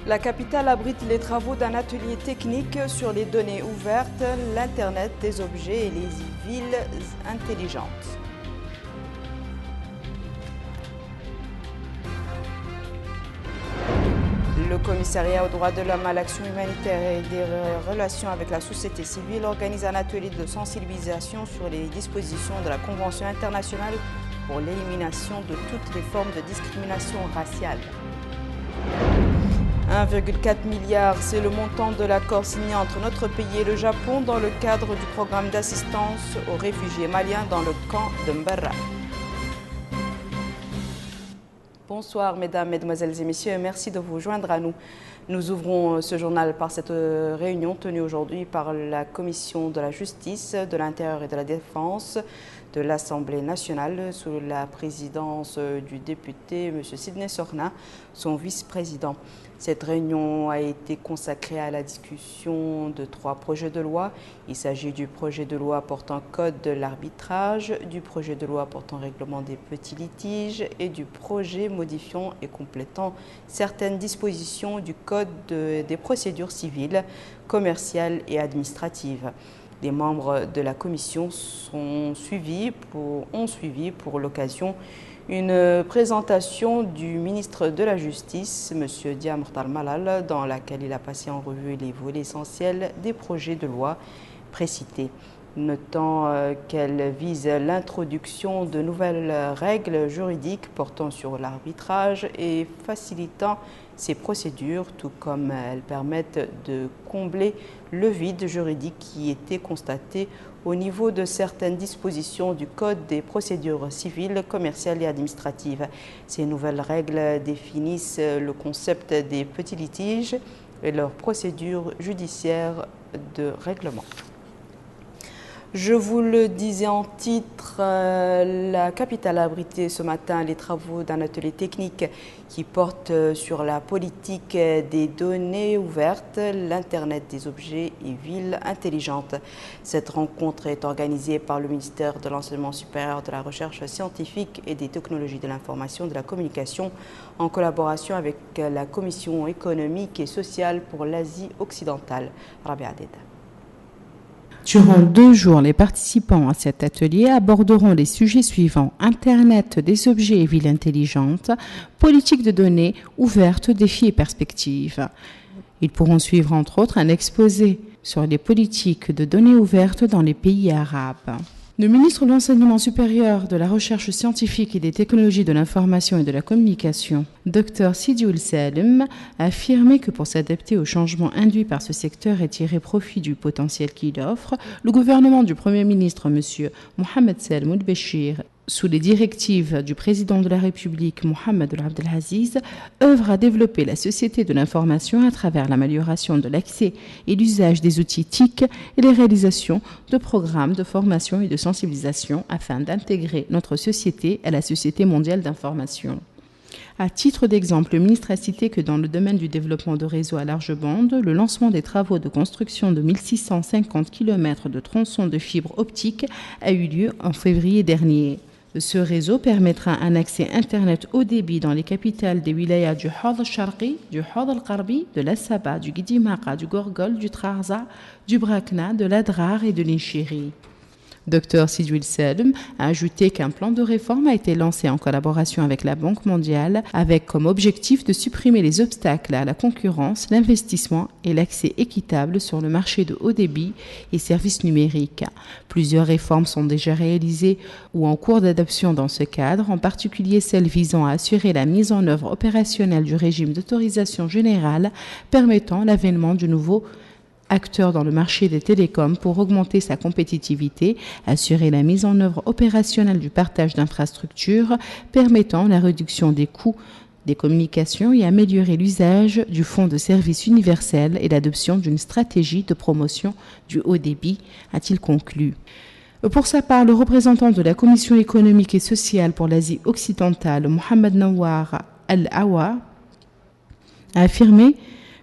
La capitale abrite les travaux d'un atelier technique sur les données ouvertes, l'Internet des objets et les villes intelligentes. Le commissariat aux droits de l'homme, à l'action humanitaire et des relations avec la société civile organise un atelier de sensibilisation sur les dispositions de la Convention internationale pour l'élimination de toutes les formes de discrimination raciale. 1,4 milliard, c'est le montant de l'accord signé entre notre pays et le Japon dans le cadre du programme d'assistance aux réfugiés maliens dans le camp de Mbarra. Bonsoir mesdames, mesdemoiselles et messieurs, merci de vous joindre à nous. Nous ouvrons ce journal par cette réunion tenue aujourd'hui par la Commission de la Justice, de l'Intérieur et de la Défense de l'Assemblée nationale sous la présidence du député M. Sidney Sorna, son vice-président. Cette réunion a été consacrée à la discussion de 3 projets de loi. Il s'agit du projet de loi portant code de l'arbitrage, du projet de loi portant règlement des petits litiges et du projet modifiant et complétant certaines dispositions du code des procédures civiles, commerciales et administratives. Les membres de la commission ont suivi pour l'occasion une présentation du ministre de la Justice, M. Dia Mortal Malal, dans laquelle il a passé en revue les volets essentiels des projets de loi précités, notant qu'elle vise l'introduction de nouvelles règles juridiques portant sur l'arbitrage et facilitant ces procédures, tout comme elles permettent de combler le vide juridique qui était constaté au niveau de certaines dispositions du Code des procédures civiles, commerciales et administratives. Ces nouvelles règles définissent le concept des petits litiges et leurs procédures judiciaires de règlement. Je vous le disais en titre, la capitale a abrité ce matin les travaux d'un atelier technique qui porte sur la politique des données ouvertes, l'Internet des objets et villes intelligentes. Cette rencontre est organisée par le ministère de l'Enseignement supérieur, de la Recherche scientifique et des technologies de l'information et de la communication en collaboration avec la Commission économique et sociale pour l'Asie occidentale. Rabia Adeda. Durant 2 jours, les participants à cet atelier aborderont les sujets suivants: Internet des objets et villes intelligentes, politique de données ouvertes, défis et perspectives. Ils pourront suivre entre autres un exposé sur les politiques de données ouvertes dans les pays arabes. Le ministre de l'Enseignement supérieur, de la Recherche scientifique et des technologies de l'information et de la communication, Dr Sidi Ould Salem, a affirmé que pour s'adapter aux changements induits par ce secteur et tirer profit du potentiel qu'il offre, le gouvernement du Premier ministre, M. Mohamed Salem Ould Béchir, sous les directives du président de la République, Mohamed Ould Abdelaziz, œuvre à développer la société de l'information à travers l'amélioration de l'accès et l'usage des outils TIC et les réalisations de programmes de formation et de sensibilisation afin d'intégrer notre société à la société mondiale d'information. À titre d'exemple, le ministre a cité que dans le domaine du développement de réseaux à large bande, le lancement des travaux de construction de 1650 km de tronçons de fibres optiques a eu lieu en février dernier. Ce réseau permettra un accès Internet haut débit dans les capitales des wilayas du Hawd al-Sharqi, du Hawd al-Qarbi, de l'Assaba, du Guidimaqa, du Gorgol, du Trarza, du Brakna, de l'Adrar et de l'Inchiri. Dr Sidi Ould Salem a ajouté qu'un plan de réforme a été lancé en collaboration avec la Banque mondiale avec comme objectif de supprimer les obstacles à la concurrence, l'investissement et l'accès équitable sur le marché de haut débit et services numériques. Plusieurs réformes sont déjà réalisées ou en cours d'adoption dans ce cadre, en particulier celles visant à assurer la mise en œuvre opérationnelle du régime d'autorisation générale permettant l'avènement du nouveau acteur dans le marché des télécoms pour augmenter sa compétitivité, assurer la mise en œuvre opérationnelle du partage d'infrastructures permettant la réduction des coûts des communications et améliorer l'usage du fonds de service universel et l'adoption d'une stratégie de promotion du haut débit, a-t-il conclu. Pour sa part, le représentant de la Commission économique et sociale pour l'Asie occidentale, Mohamed Nawar Al-Awa, a affirmé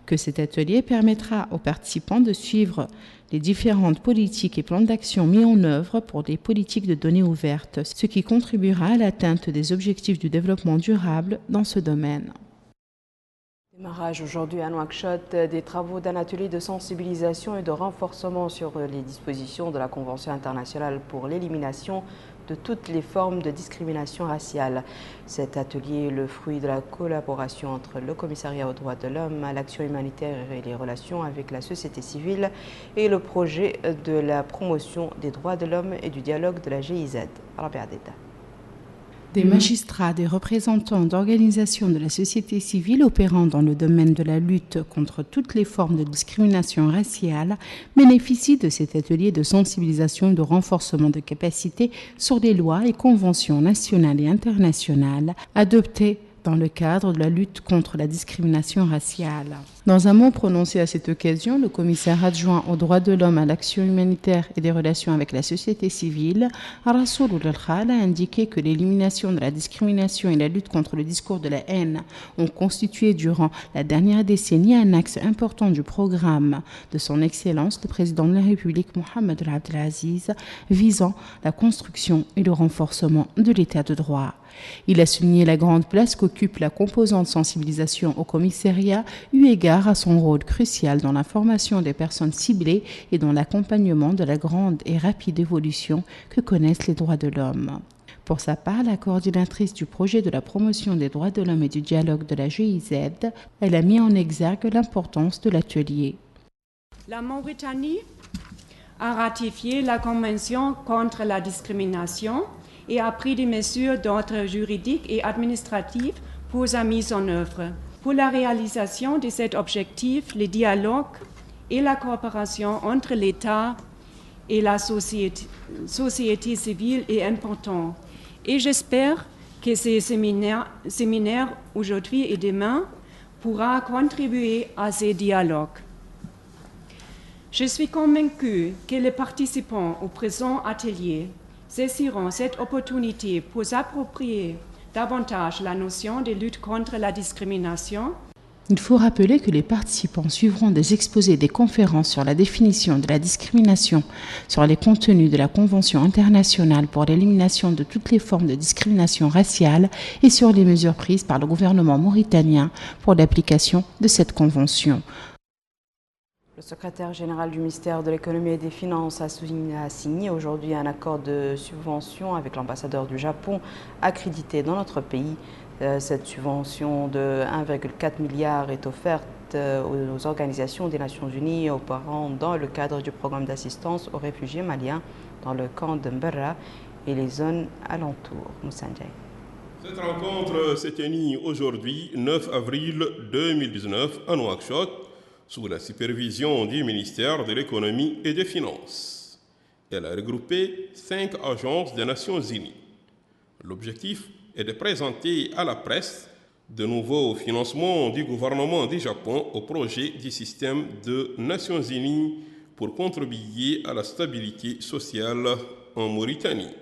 que cet atelier permettra aux participants de suivre les différentes politiques et plans d'action mis en œuvre pour des politiques de données ouvertes, ce qui contribuera à l'atteinte des objectifs du développement durable dans ce domaine. Démarrage aujourd'hui à Nouakchott des travaux d'un atelier de sensibilisation et de renforcement sur les dispositions de la Convention internationale pour l'élimination de toutes les formes de discrimination raciale. Cet atelier est le fruit de la collaboration entre le Commissariat aux droits de l'homme, à l'action humanitaire et les relations avec la société civile et le projet de la promotion des droits de l'homme et du dialogue de la GIZ. Des magistrats, des représentants d'organisations de la société civile opérant dans le domaine de la lutte contre toutes les formes de discrimination raciale bénéficient de cet atelier de sensibilisation et de renforcement de capacités sur les lois et conventions nationales et internationales adoptées dans le cadre de la lutte contre la discrimination raciale. Dans un mot prononcé à cette occasion, le commissaire adjoint aux droits de l'homme, à l'action humanitaire et des relations avec la société civile, Rassoul Al-Khal, a indiqué que l'élimination de la discrimination et la lutte contre le discours de la haine ont constitué durant la dernière décennie un axe important du programme de son Excellence, le président de la République, Mohamed Abdelaziz, visant la construction et le renforcement de l'état de droit. Il a souligné la grande place qu'occupe la composante sensibilisation au commissariat, eu égard à son rôle crucial dans la formation des personnes ciblées et dans l'accompagnement de la grande et rapide évolution que connaissent les droits de l'homme. Pour sa part, la coordinatrice du projet de la promotion des droits de l'homme et du dialogue de la GIZ, elle a mis en exergue l'importance de l'atelier. La Mauritanie a ratifié la Convention contre la discrimination et a pris des mesures d'ordre juridique et administratif pour sa mise en œuvre. Pour la réalisation de cet objectif, le dialogue et la coopération entre l'État et la société civile est important. Et j'espère que ce séminaire aujourd'hui et demain pourra contribuer à ce dialogue. Je suis convaincue que les participants au présent atelier saisiront cette opportunité pour s'approprier davantage la notion de lutte contre la discrimination. Il faut rappeler que les participants suivront des exposés, des conférences sur la définition de la discrimination, sur les contenus de la Convention internationale pour l'élimination de toutes les formes de discrimination raciale et sur les mesures prises par le gouvernement mauritanien pour l'application de cette convention. Le secrétaire général du ministère de l'économie et des finances a signé aujourd'hui un accord de subvention avec l'ambassadeur du Japon accrédité dans notre pays. Cette subvention de 1,4 milliard est offerte aux organisations des Nations Unies opérant dans le cadre du programme d'assistance aux réfugiés maliens dans le camp de Mberra et les zones alentours. Moussanjay. Cette rencontre s'est tenue aujourd'hui, 9 avril 2019, à Nouakchott, sous la supervision du ministère de l'économie et des finances. Elle a regroupé 5 agences des Nations Unies. L'objectif est de présenter à la presse de nouveaux financements du gouvernement du Japon au projet du système des Nations Unies pour contribuer à la stabilité sociale en Mauritanie.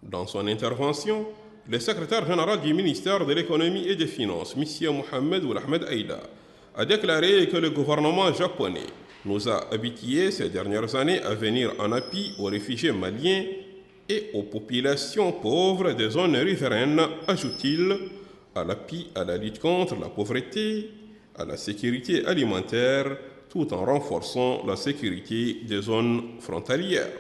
Dans son intervention, le secrétaire général du ministère de l'économie et des finances, M. Mohamed Ahmed Aïda, a déclaré que le gouvernement japonais nous a habitués ces dernières années à venir en appui aux réfugiés maliens et aux populations pauvres des zones riveraines, ajoute-t-il, à l'appui à la lutte contre la pauvreté, à la sécurité alimentaire, tout en renforçant la sécurité des zones frontalières.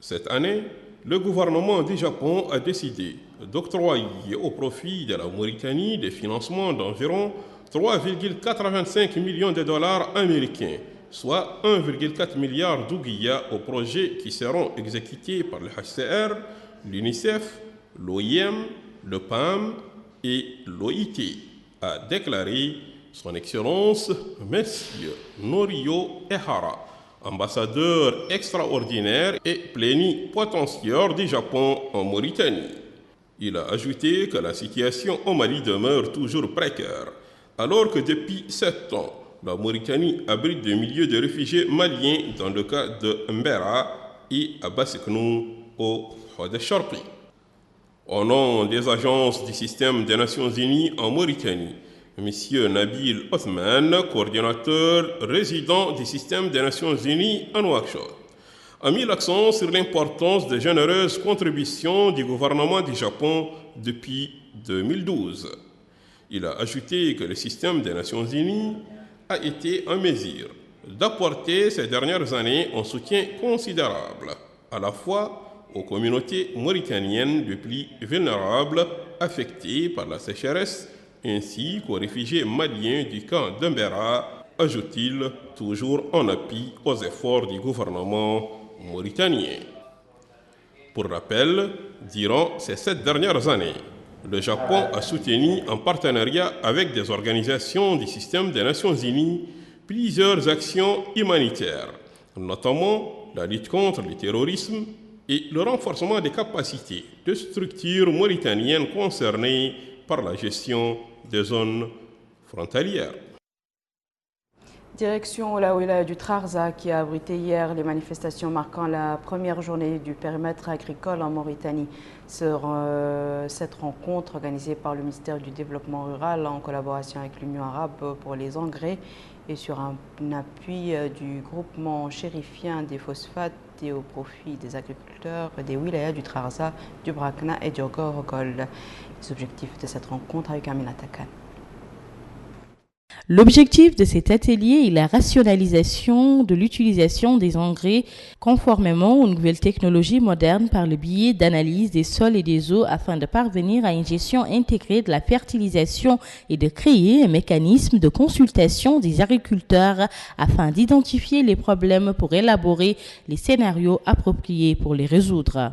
Cette année, le gouvernement du Japon a décidé d'octroyer au profit de la Mauritanie des financements d'environ 3,85 millions de dollars américains, soit 1,4 milliard d'ouguiyas aux projets qui seront exécutés par le HCR, l'UNICEF, l'OIM, le PAM et l'OIT, a déclaré son Excellence M. Norio Ehara, ambassadeur extraordinaire et plénipotentiaire du Japon en Mauritanie. Il a ajouté que la situation au Mali demeure toujours précaire, alors que depuis 7 ans, la Mauritanie abrite des milliers de réfugiés maliens dans le cas de Mberra et à Basseknou au Hadj-Charqi. Au nom des agences du système des Nations Unies en Mauritanie, M. Nabil Othman, coordinateur résident du système des Nations Unies à Nouakchott, a mis l'accent sur l'importance des généreuses contributions du gouvernement du Japon depuis 2012. Il a ajouté que le système des Nations Unies a été en mesure d'apporter ces dernières années un soutien considérable, à la fois aux communautés mauritaniennes les plus vulnérables affectées par la sécheresse, ainsi qu'aux réfugiés maliens du camp d'Embera, ajoute-t-il, toujours en appui aux efforts du gouvernement mauritanien. Pour rappel, durant ces 7 dernières années, le Japon a soutenu en partenariat avec des organisations du système des Nations Unies plusieurs actions humanitaires, notamment la lutte contre le terrorisme et le renforcement des capacités de structures mauritaniennes concernées par la gestion des zones frontalières. Direction la wilaya du Trarza qui a abrité hier les manifestations marquant la première journée du périmètre agricole en Mauritanie. Cette rencontre organisée par le ministère du Développement rural en collaboration avec l'Union arabe pour les engrais et sur un appui du groupement chérifien des phosphates et au profit des agriculteurs des wilayas du Trarza, du Brakna et du Gorgol. Les objectifs de cette rencontre avec Aminata Khan. L'objectif de cet atelier est la rationalisation de l'utilisation des engrais conformément aux nouvelles technologies modernes par le biais d'analyse des sols et des eaux afin de parvenir à une gestion intégrée de la fertilisation et de créer un mécanisme de consultation des agriculteurs afin d'identifier les problèmes pour élaborer les scénarios appropriés pour les résoudre.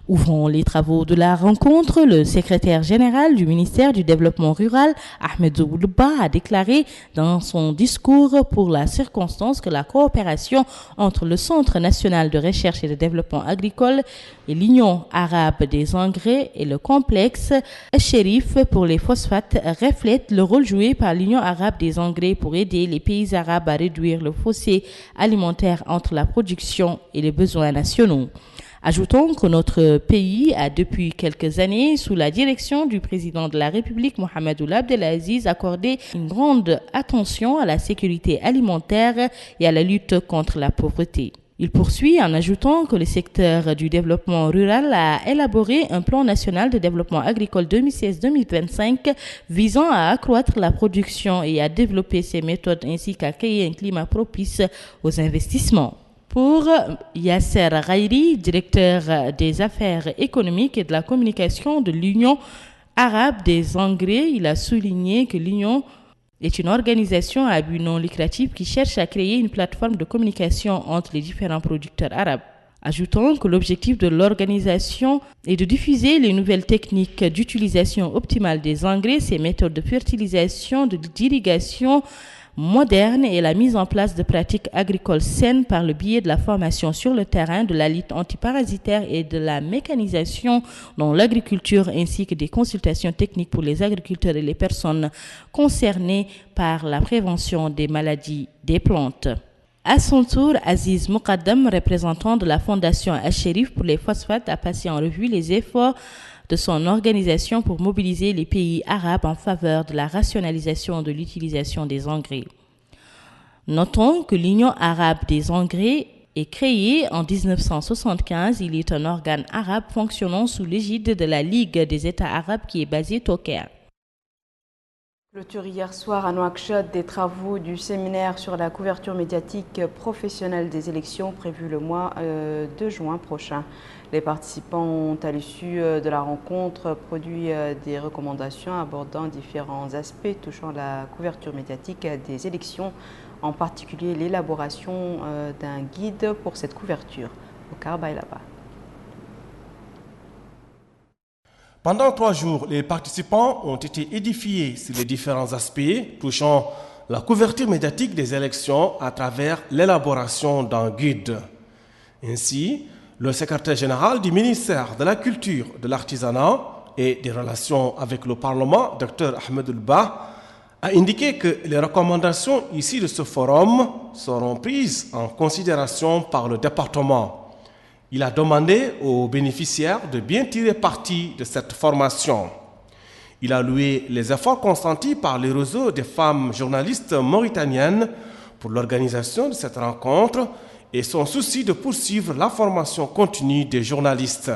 Ouvrant les travaux de la rencontre, le secrétaire général du ministère du Développement rural, Ahmed Zoulouba, a déclaré dans son discours pour la circonstance que la coopération entre le Centre national de recherche et de développement agricole et l'Union arabe des engrais et le complexe Chérif pour les phosphates reflète le rôle joué par l'Union arabe des engrais pour aider les pays arabes à réduire le fossé alimentaire entre la production et les besoins nationaux. Ajoutons que notre pays a depuis quelques années, sous la direction du président de la République, Mohamed Ould Abdelaziz, accordé une grande attention à la sécurité alimentaire et à la lutte contre la pauvreté. Il poursuit en ajoutant que le secteur du développement rural a élaboré un plan national de développement agricole 2016-2025 visant à accroître la production et à développer ses méthodes ainsi qu'à créer un climat propice aux investissements. Pour Yasser Ghairi, directeur des affaires économiques et de la communication de l'Union arabe des engrais, il a souligné que l'Union est une organisation à but non lucratif qui cherche à créer une plateforme de communication entre les différents producteurs arabes. Ajoutant que l'objectif de l'organisation est de diffuser les nouvelles techniques d'utilisation optimale des engrais, ses méthodes de fertilisation, d'irrigation moderne et la mise en place de pratiques agricoles saines par le biais de la formation sur le terrain, de la lutte antiparasitaire et de la mécanisation dans l'agriculture ainsi que des consultations techniques pour les agriculteurs et les personnes concernées par la prévention des maladies des plantes. À son tour, Aziz Moukadam, représentant de la Fondation Al-Sherif pour les phosphates, a passé en revue les efforts de son organisation pour mobiliser les pays arabes en faveur de la rationalisation de l'utilisation des engrais. Notons que l'Union arabe des engrais est créée en 1975. Il est un organe arabe fonctionnant sous l'égide de la Ligue des États arabes qui est basée au Caire. Clôture hier soir à Nouakchott des travaux du séminaire sur la couverture médiatique professionnelle des élections prévu le mois de juin prochain. Les participants ont, à l'issue de la rencontre, produit des recommandations abordant différents aspects touchant la couverture médiatique des élections, en particulier l'élaboration d'un guide pour cette couverture. Au Karbaïlaba. Pendant 3 jours, les participants ont été édifiés sur les différents aspects touchant la couverture médiatique des élections à travers l'élaboration d'un guide. Ainsi, le secrétaire général du ministère de la Culture, de l'Artisanat et des Relations avec le Parlement, Dr Ahmed Ould-Ba, a indiqué que les recommandations ici de ce forum seront prises en considération par le département. Il a demandé aux bénéficiaires de bien tirer parti de cette formation. Il a loué les efforts consentis par les réseaux des femmes journalistes mauritaniennes pour l'organisation de cette rencontre et son souci de poursuivre la formation continue des journalistes.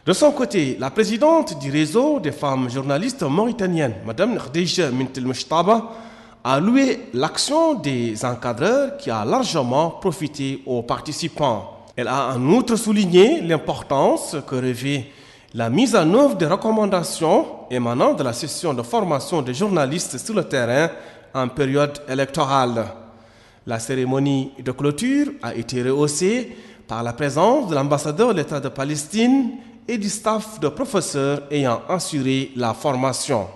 De son côté, la présidente du réseau des femmes journalistes mauritaniennes, Mme Khadija Mintel Mshtaba, a loué l'action des encadreurs qui a largement profité aux participants. Elle a en outre souligné l'importance que revêt la mise en œuvre des recommandations émanant de la session de formation des journalistes sur le terrain en période électorale. La cérémonie de clôture a été rehaussée par la présence de l'ambassadeur de l'État de Palestine et du staff de professeurs ayant assuré la formation.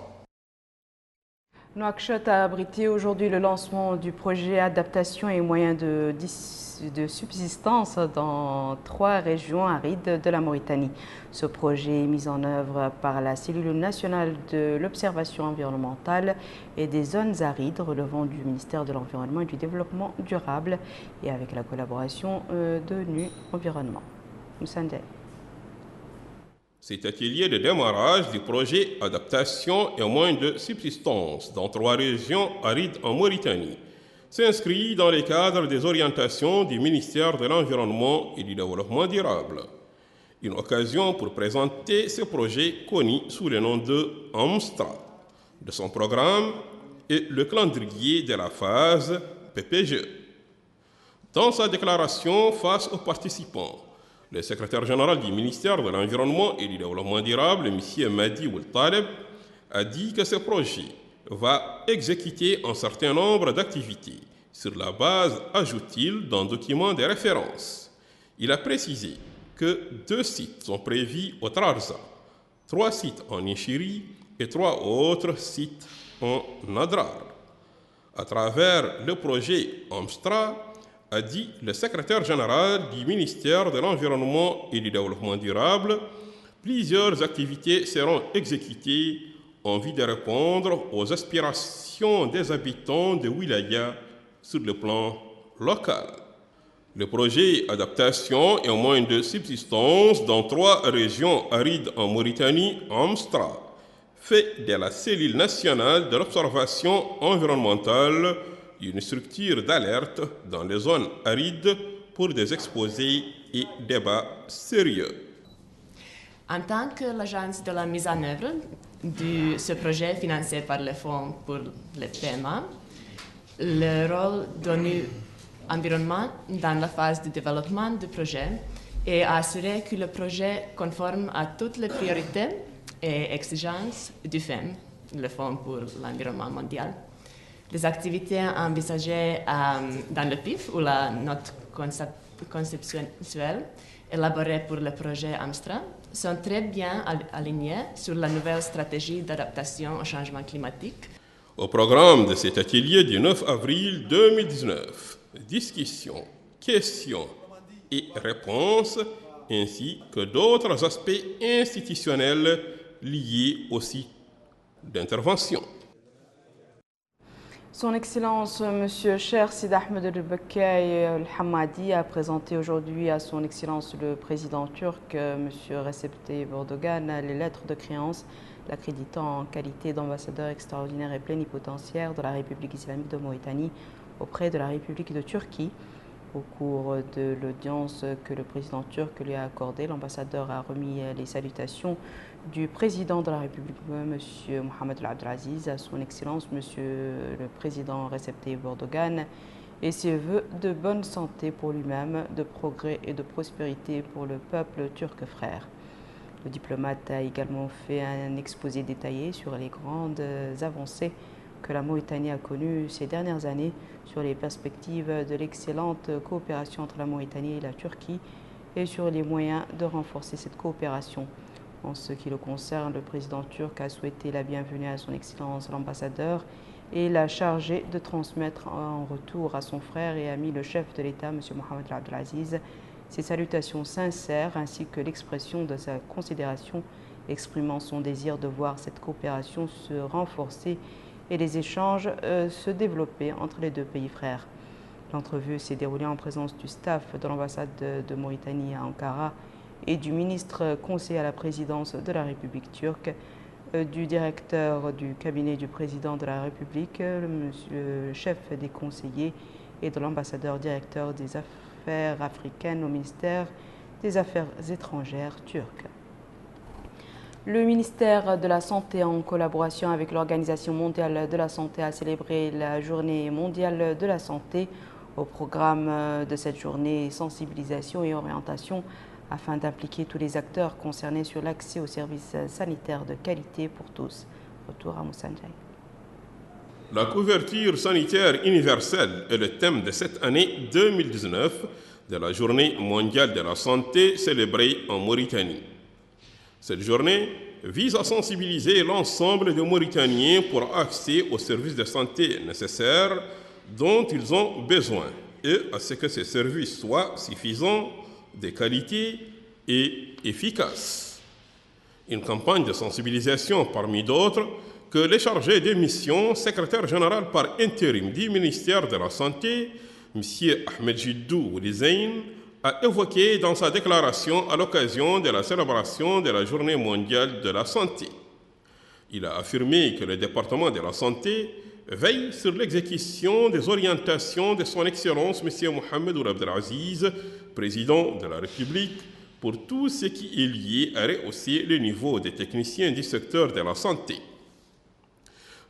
Nouakchott a abrité aujourd'hui le lancement du projet Adaptation et moyens de subsistance dans 3 régions arides de la Mauritanie. Ce projet est mis en œuvre par la cellule nationale de l'observation environnementale et des zones arides relevant du ministère de l'Environnement et du Développement durable et avec la collaboration de l'ONU Environnement. Moussandé. Cet atelier de démarrage du projet Adaptation et moyens de subsistance dans 3 régions arides en Mauritanie s'inscrit dans le cadre des orientations du ministère de l'Environnement et du Développement durable. Une occasion pour présenter ce projet connu sous le nom de AMSTRA, de son programme et le calendrier de la phase PPG. Dans sa déclaration face aux participants, le secrétaire général du ministère de l'Environnement et du Développement durable, M. Madi Oultaleb, a dit que ce projet va exécuter un certain nombre d'activités sur la base, ajoute-t-il, d'un document de référence. Il a précisé que 2 sites sont prévus au Trarza, 3 sites en Ichiri et 3 autres sites en Nadrar. À travers le projet AMSTRA, a dit le secrétaire général du ministère de l'Environnement et du Développement durable, plusieurs activités seront exécutées en vue de répondre aux aspirations des habitants de Wilaya sur le plan local. Le projet Adaptation et moyens de subsistance dans 3 régions arides en Mauritanie, AMSTRA, fait de la cellule nationale de l'observation environnementale une structure d'alerte dans les zones arides pour des exposés et débats sérieux. En tant que l'agence de la mise en œuvre de ce projet financé par le Fonds pour le PMA, le rôle donné environnement dans la phase de développement du projet est assurer que le projet conforme à toutes les priorités et exigences du FEM, le Fonds pour l'environnement mondial. Les activités envisagées dans le PIF ou la note conceptuelle élaborée pour le projet AMSTRA sont très bien alignées sur la nouvelle stratégie d'adaptation au changement climatique. Au programme de cet atelier du 9 avril 2019, discussions, questions et réponses, ainsi que d'autres aspects institutionnels liés au site d'intervention. Son Excellence, M. Cher Sid Ahmed El-Bekkay El-Hamadi a présenté aujourd'hui à Son Excellence le président turc, M. Recep Tayyip Erdogan, les lettres de créance l'accréditant en qualité d'ambassadeur extraordinaire et plénipotentiaire de la République islamique de Mauritanie auprès de la République de Turquie. Au cours de l'audience que le président turc lui a accordée, l'ambassadeur a remis les salutations du président de la République, M. Mohamed El Abdelaziz, à son Excellence, M. le président Recep Tayyip Erdogan, et ses vœux de bonne santé pour lui-même, de progrès et de prospérité pour le peuple turc frère. Le diplomate a également fait un exposé détaillé sur les grandes avancées que la Mauritanie a connues ces dernières années sur les perspectives de l'excellente coopération entre la Mauritanie et la Turquie et sur les moyens de renforcer cette coopération. En ce qui le concerne, le président turc a souhaité la bienvenue à son Excellence l'ambassadeur et l'a chargé de transmettre en retour à son frère et ami le chef de l'État, M. Mohamed El Abdelaziz, ses salutations sincères ainsi que l'expression de sa considération, exprimant son désir de voir cette coopération se renforcer et les échanges se développer entre les 2 pays frères. L'entrevue s'est déroulée en présence du staff de l'ambassade de Mauritanie à Ankara et du ministre conseiller à la présidence de la République turque, du directeur du cabinet du président de la République, le chef des conseillers et de l'ambassadeur directeur des affaires africaines au ministère des Affaires étrangères turques. Le ministère de la Santé, en collaboration avec l'Organisation mondiale de la santé, a célébré la Journée mondiale de la santé. Au programme de cette journée, sensibilisation et orientation afin d'impliquer tous les acteurs concernés sur l'accès aux services sanitaires de qualité pour tous. Retour à Moussanjay. La couverture sanitaire universelle est le thème de cette année 2019 de la Journée mondiale de la santé célébrée en Mauritanie. Cette journée vise à sensibiliser l'ensemble des Mauritaniens pour accès aux services de santé nécessaires dont ils ont besoin et à ce que ces services soient suffisants, de qualité et efficaces. Une campagne de sensibilisation parmi d'autres que le chargé de mission, secrétaire général par intérim du ministère de la Santé, M. Ahmed Jiddou Oulizain, a évoqué dans sa déclaration à l'occasion de la célébration de la Journée mondiale de la santé. Il a affirmé que le département de la santé veille sur l'exécution des orientations de son Excellence M. Mohamed Ould Abdelaziz, président de la République, pour tout ce qui est lié à rehausser le niveau des techniciens du secteur de la santé.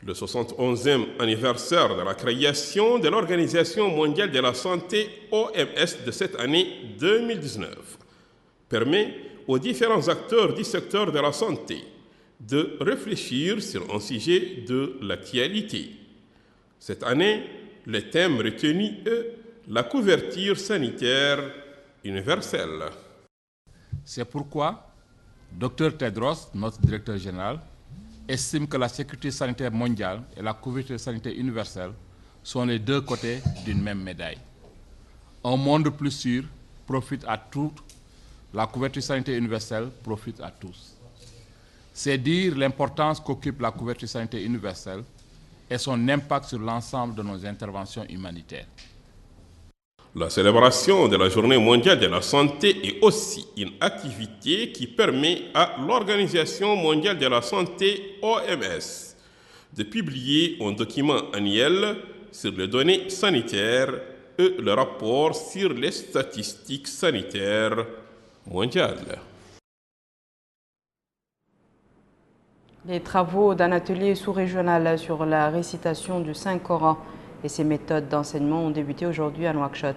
Le 71e anniversaire de la création de l'Organisation mondiale de la santé OMS de cette année 2019 permet aux différents acteurs du secteur de la santé de réfléchir sur un sujet de l'actualité. Cette année, le thème retenu est la couverture sanitaire universelle. C'est pourquoi Dr Tedros, notre directeur général, estime que la sécurité sanitaire mondiale et la couverture sanitaire universelle sont les deux côtés d'une même médaille. Un monde plus sûr profite à tous, la couverture sanitaire universelle profite à tous. C'est dire l'importance qu'occupe la couverture sanitaire universelle et son impact sur l'ensemble de nos interventions humanitaires. La célébration de la Journée mondiale de la santé est aussi une activité qui permet à l'Organisation mondiale de la santé OMS de publier un document annuel sur les données sanitaires et le rapport sur les statistiques sanitaires mondiales. Les travaux d'un atelier sous-régional sur la récitation du Saint-Coran et ses méthodes d'enseignement ont débuté aujourd'hui à Nouakchott.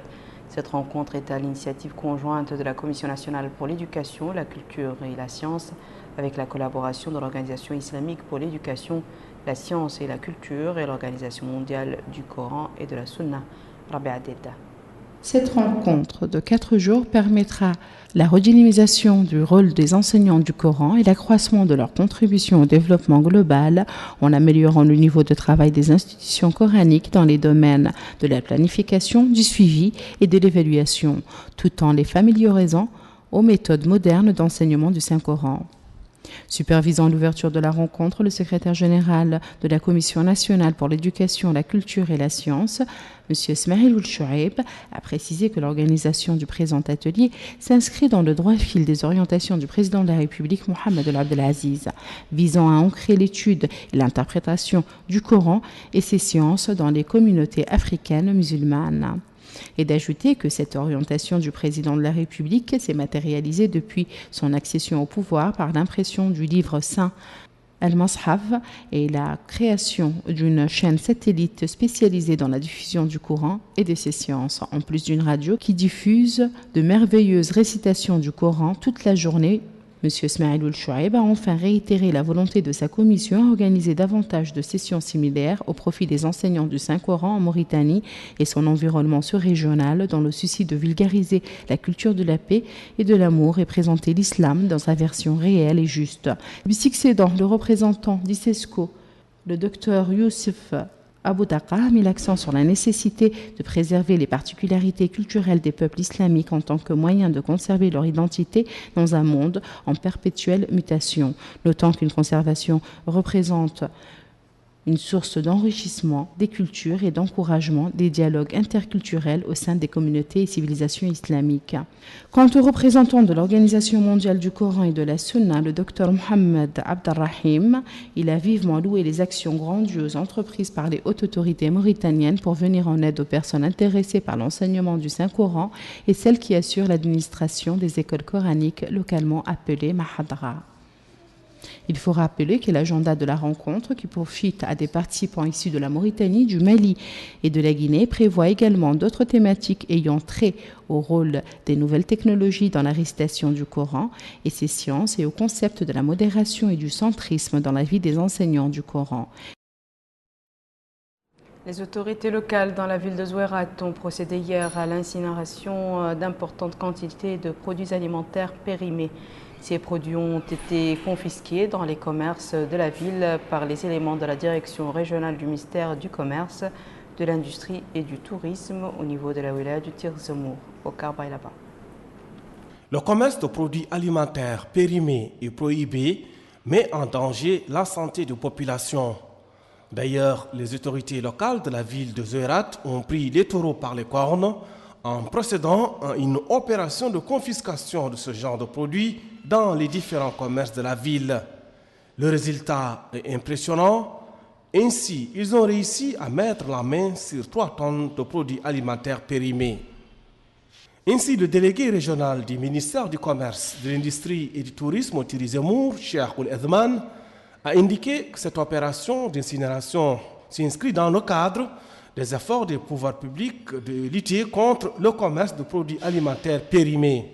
Cette rencontre est à l'initiative conjointe de la Commission nationale pour l'éducation, la culture et la science, avec la collaboration de l'Organisation islamique pour l'éducation, la science et la culture et l'Organisation mondiale du Coran et de la Sunna. Rabia Deda. Cette rencontre de 4 jours permettra la redynamisation du rôle des enseignants du Coran et l'accroissement de leur contribution au développement global en améliorant le niveau de travail des institutions coraniques dans les domaines de la planification, du suivi et de l'évaluation, tout en les familiarisant aux méthodes modernes d'enseignement du Saint-Coran. Supervisant l'ouverture de la rencontre, le secrétaire général de la Commission nationale pour l'éducation, la culture et la science, M. Smaïl Ould Chouaib, a précisé que l'organisation du présent atelier s'inscrit dans le droit fil des orientations du président de la République, Mohamed Ould Abdelaziz, visant à ancrer l'étude et l'interprétation du Coran et ses sciences dans les communautés africaines musulmanes. Et d'ajouter que cette orientation du président de la République s'est matérialisée depuis son accession au pouvoir par l'impression du livre saint Al-Mashaf et la création d'une chaîne satellite spécialisée dans la diffusion du Coran et de ses sciences, en plus d'une radio qui diffuse de merveilleuses récitations du Coran toute la journée. M. Smaïl Ould Chouaib a enfin réitéré la volonté de sa commission à organiser davantage de sessions similaires au profit des enseignants du Saint-Coran en Mauritanie et son environnement sous-régional dans le souci de vulgariser la culture de la paix et de l'amour et présenter l'islam dans sa version réelle et juste. Lui succédant, le représentant d'ISESCO, le docteur Youssef Aboudaka, a mis l'accent sur la nécessité de préserver les particularités culturelles des peuples islamiques en tant que moyen de conserver leur identité dans un monde en perpétuelle mutation, notant qu'une conservation représente une source d'enrichissement des cultures et d'encouragement des dialogues interculturels au sein des communautés et civilisations islamiques. Quant aux représentants de l'Organisation mondiale du Coran et de la Sunna, le docteur Mohamed Abdelrahim, il a vivement loué les actions grandioses entreprises par les hautes autorités mauritaniennes pour venir en aide aux personnes intéressées par l'enseignement du Saint-Coran et celles qui assurent l'administration des écoles coraniques localement appelées Mahadra. Il faut rappeler que l'agenda de la rencontre, qui profite à des participants issus de la Mauritanie, du Mali et de la Guinée, prévoit également d'autres thématiques ayant trait au rôle des nouvelles technologies dans la récitation du Coran et ses sciences et au concept de la modération et du centrisme dans la vie des enseignants du Coran. Les autorités locales dans la ville de Zouérat ont procédé hier à l'incinération d'importantes quantités de produits alimentaires périmés. Ces produits ont été confisqués dans les commerces de la ville par les éléments de la direction régionale du ministère du Commerce, de l'Industrie et du Tourisme au niveau de la wilaya du Tirzemour, au Karbaïlaba. Le commerce de produits alimentaires périmés et prohibés met en danger la santé des populations. D'ailleurs, les autorités locales de la ville de Zouérat ont pris les taureaux par les cornes en procédant à une opération de confiscation de ce genre de produits dans les différents commerces de la ville. Le résultat est impressionnant. Ainsi, ils ont réussi à mettre la main sur 3 tonnes de produits alimentaires périmés. Ainsi, le délégué régional du ministère du Commerce, de l'Industrie et du Tourisme au Tirzemour, Cheikh Ould-Edman, a indiqué que cette opération d'incinération s'inscrit dans le cadre des efforts des pouvoirs publics de lutter contre le commerce de produits alimentaires périmés.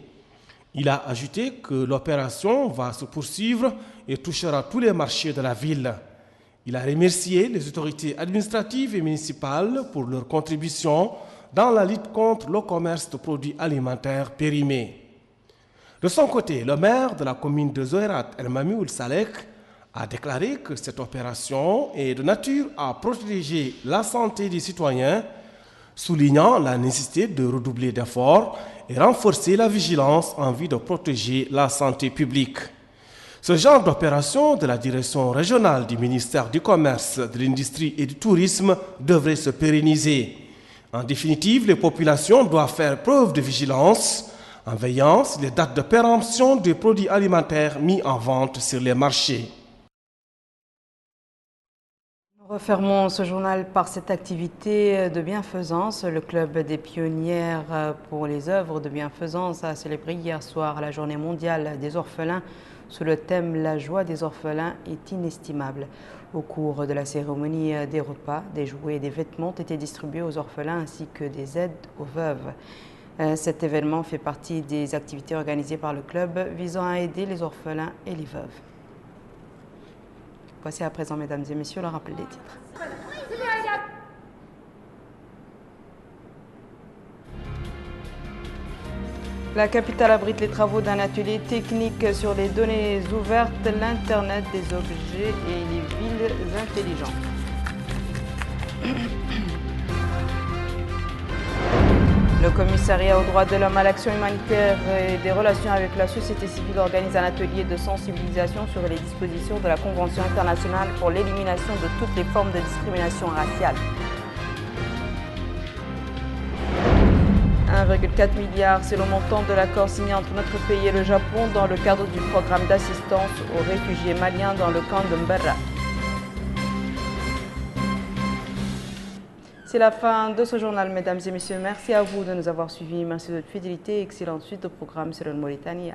Il a ajouté que l'opération va se poursuivre et touchera tous les marchés de la ville. Il a remercié les autorités administratives et municipales pour leur contribution dans la lutte contre le commerce de produits alimentaires périmés. De son côté, le maire de la commune de Zouérat, El-Mami Ould-Salek, a déclaré que cette opération est de nature à protéger la santé des citoyens, soulignant la nécessité de redoubler d'efforts et renforcer la vigilance en vue de protéger la santé publique. Ce genre d'opération de la direction régionale du ministère du Commerce, de l'Industrie et du Tourisme devrait se pérenniser. En définitive, les populations doivent faire preuve de vigilance en veillant sur les dates de péremption des produits alimentaires mis en vente sur les marchés. Refermons ce journal par cette activité de bienfaisance. Le club des pionnières pour les œuvres de bienfaisance a célébré hier soir la journée mondiale des orphelins sous le thème « La joie des orphelins est inestimable ». Au cours de la cérémonie, des repas, des jouets et des vêtements ont été distribués aux orphelins ainsi que des aides aux veuves. Cet événement fait partie des activités organisées par le club visant à aider les orphelins et les veuves. Voici à présent, mesdames et messieurs, le rappel des titres. La capitale abrite les travaux d'un atelier technique sur les données ouvertes, l'Internet des objets et les villes intelligentes. Le commissariat aux droits de l'homme, à l'action humanitaire et des relations avec la société civile organise un atelier de sensibilisation sur les dispositions de la Convention internationale pour l'élimination de toutes les formes de discrimination raciale. 1,4 milliard, c'est le montant de l'accord signé entre notre pays et le Japon dans le cadre du programme d'assistance aux réfugiés maliens dans le camp de Mberra. C'est la fin de ce journal, mesdames et messieurs. Merci à vous de nous avoir suivis. Merci de votre fidélité et excellente suite au programme sur le Mauritanie.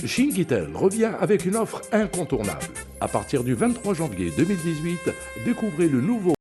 Chinguitel revient avec une offre incontournable. À partir du 23 janvier 2018, découvrez le nouveau